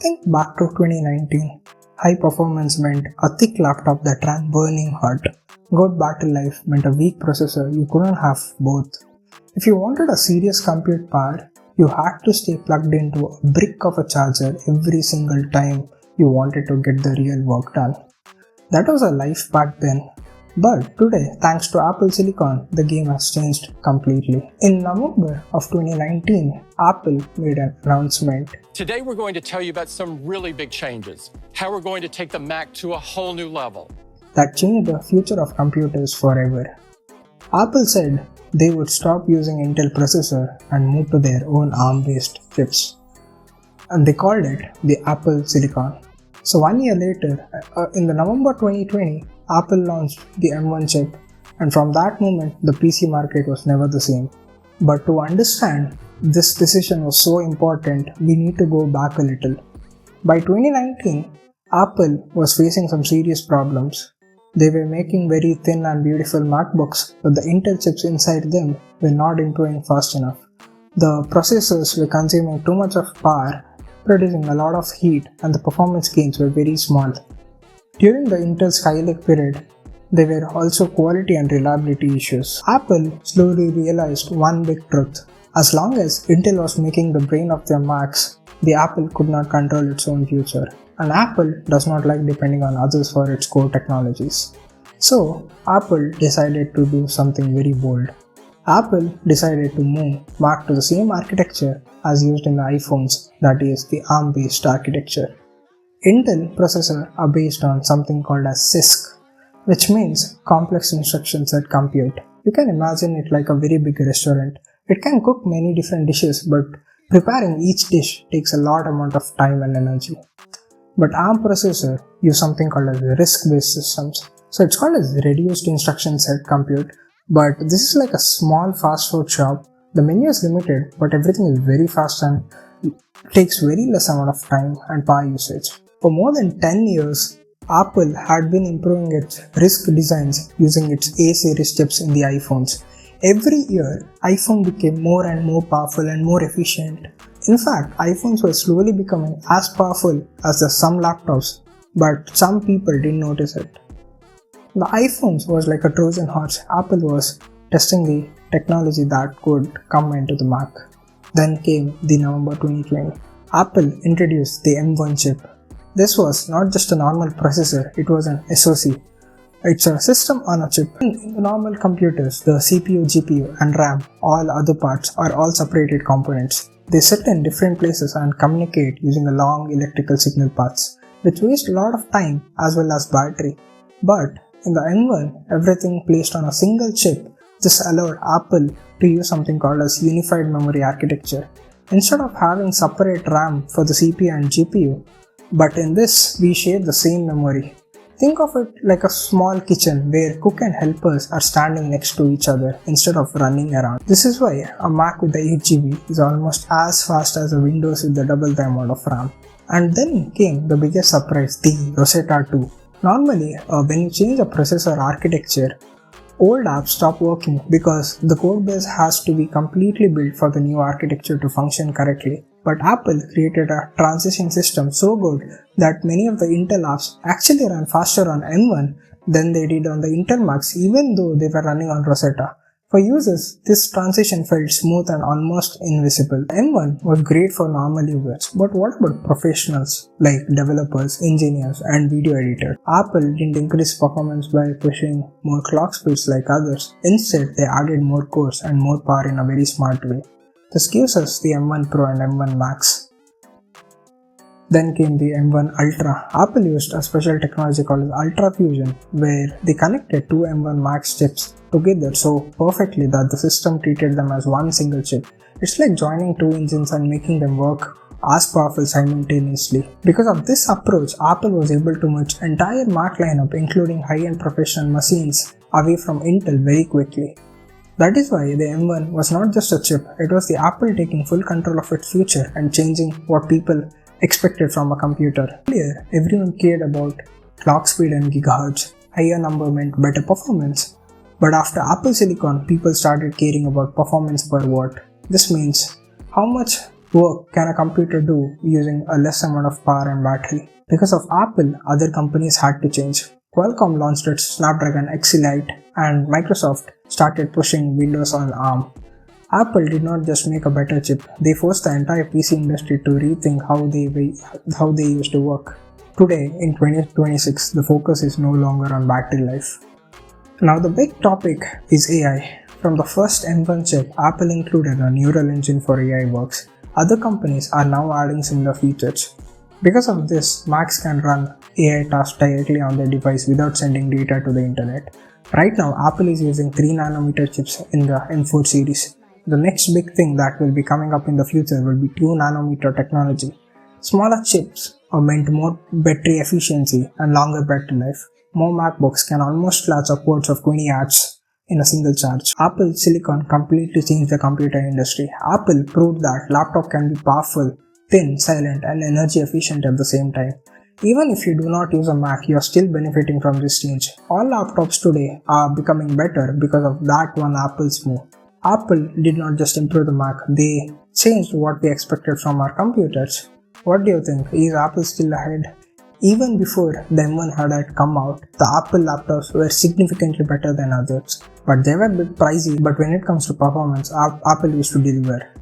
Think back to 2019. High performance meant a thick laptop that ran burning hot. Good battery life meant a weak processor. You couldn't have both. If you wanted a serious compute power, you had to stay plugged into a brick of a charger every single time you wanted to get the real work done. That was a life back then. But today, thanks to Apple Silicon, the game has changed completely. In November of 2019, Apple made an announcement. Today we're going to tell you about some really big changes, how we're going to take the Mac to a whole new level. That changed the future of computers forever. Apple said they would stop using Intel processor and move to their own ARM-based chips. And they called it the Apple Silicon. So 1 year later, in the November 2020, Apple launched the M1 chip, and from that moment, the PC market was never the same. But to understand this decision was so important, we need to go back a little. By 2019, Apple was facing some serious problems. They were making very thin and beautiful MacBooks, but the Intel chips inside them were not improving fast enough. The processors were consuming too much of power, producing a lot of heat, and the performance gains were very small. During the Intel Skylake period, there were also quality and reliability issues. Apple slowly realized one big truth. As long as Intel was making the brain of their Macs, the Apple could not control its own future. And Apple does not like depending on others for its core technologies. So, Apple decided to do something very bold. Apple decided to move back to the same architecture as used in the iPhones, that is the ARM-based architecture. Intel processors are based on something called as CISC, which means Complex Instruction Set Compute. You can imagine it like a very big restaurant. It can cook many different dishes, but preparing each dish takes a lot amount of time and energy. But ARM processor use something called as RISC-based systems. So it's called as Reduced Instruction Set Compute, but this is like a small fast food shop. The menu is limited, but everything is very fast and takes very less amount of time and power usage. For more than 10 years, Apple had been improving its RISC designs using its A-series chips in the iPhones. Every year, iPhone became more and more powerful and more efficient. In fact, iPhones were slowly becoming as powerful as some laptops, but some people didn't notice it. The iPhones was like a Trojan horse. Apple was testing the technology that could come into the Mac. Then came the November 2020. Apple introduced the M1 chip. This was not just a normal processor, it was an SoC. It's a system on a chip. In the normal computers, the CPU, GPU and RAM, all other parts are all separated components. They sit in different places and communicate using a long electrical signal paths, which waste a lot of time as well as battery. But in the M1, everything placed on a single chip. This allowed Apple to use something called as Unified Memory Architecture. Instead of having separate RAM for the CPU and GPU, but in this, we share the same memory. Think of it like a small kitchen where cook and helpers are standing next to each other instead of running around. This is why a Mac with the 8GB is almost as fast as a Windows with the double the amount of RAM. And then came the biggest surprise, the Rosetta 2. Normally, when you change a processor architecture, old apps stop working because the codebase has to be completely built for the new architecture to function correctly. But Apple created a transition system so good that many of the Intel apps actually ran faster on M1 than they did on the Intel Macs, even though they were running on Rosetta. For users, this transition felt smooth and almost invisible. M1 was great for normal users, but what about professionals like developers, engineers, and video editors? Apple didn't increase performance by pushing more clock speeds like others. Instead, they added more cores and more power in a very smart way. This gives us the M1 Pro and M1 Max. Then came the M1 Ultra. Apple used a special technology called Ultra Fusion, where they connected two M1 Max chips together so perfectly that the system treated them as one single chip. It's like joining two engines and making them work as powerful simultaneously. Because of this approach, Apple was able to merge entire Mac lineup, including high-end professional machines, away from Intel very quickly. That is why the M1 was not just a chip, it was the Apple taking full control of its future and changing what people expected from a computer. Earlier, everyone cared about clock speed and gigahertz. Higher number meant better performance. But after Apple Silicon, people started caring about performance per watt. This means how much work can a computer do using a less amount of power and battery? Because of Apple, other companies had to change. Qualcomm launched its Snapdragon X Elite and Microsoft started pushing Windows on ARM. Apple did not just make a better chip, they forced the entire PC industry to rethink how they used to work. Today, in 2026, the focus is no longer on battery life. Now the big topic is AI. From the first M1 chip, Apple included a neural engine for AI works. Other companies are now adding similar features. Because of this, Macs can run AI tasks directly on their device without sending data to the internet. Right now, Apple is using 3nm chips in the M4 series. The next big thing that will be coming up in the future will be 2nm technology. Smaller chips are meant more battery efficiency and longer battery life. More MacBooks can almost flash upwards of 20 watts in a single charge. Apple Silicon completely changed the computer industry. Apple proved that laptop can be powerful, thin, silent, and energy efficient at the same time. Even if you do not use a Mac, you are still benefiting from this change. All laptops today are becoming better because of that one Apple's move. Apple did not just improve the Mac, they changed what we expected from our computers. What do you think? Is Apple still ahead? Even before the M1 had come out, the Apple laptops were significantly better than others. But they were a bit pricey, but when it comes to performance, Apple used to deliver.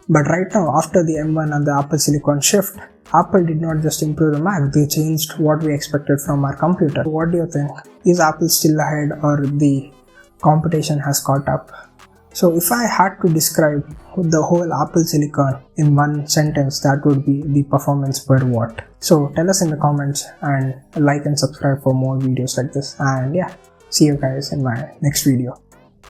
But right now, after the M1 and the Apple Silicon shift, Apple did not just improve the Mac, they changed what we expected from our computer. What do you think? Is Apple still ahead or the competition has caught up? So if I had to describe the whole Apple Silicon in one sentence, that would be the performance per watt. So tell us in the comments and like and subscribe for more videos like this. And yeah, see you guys in my next video.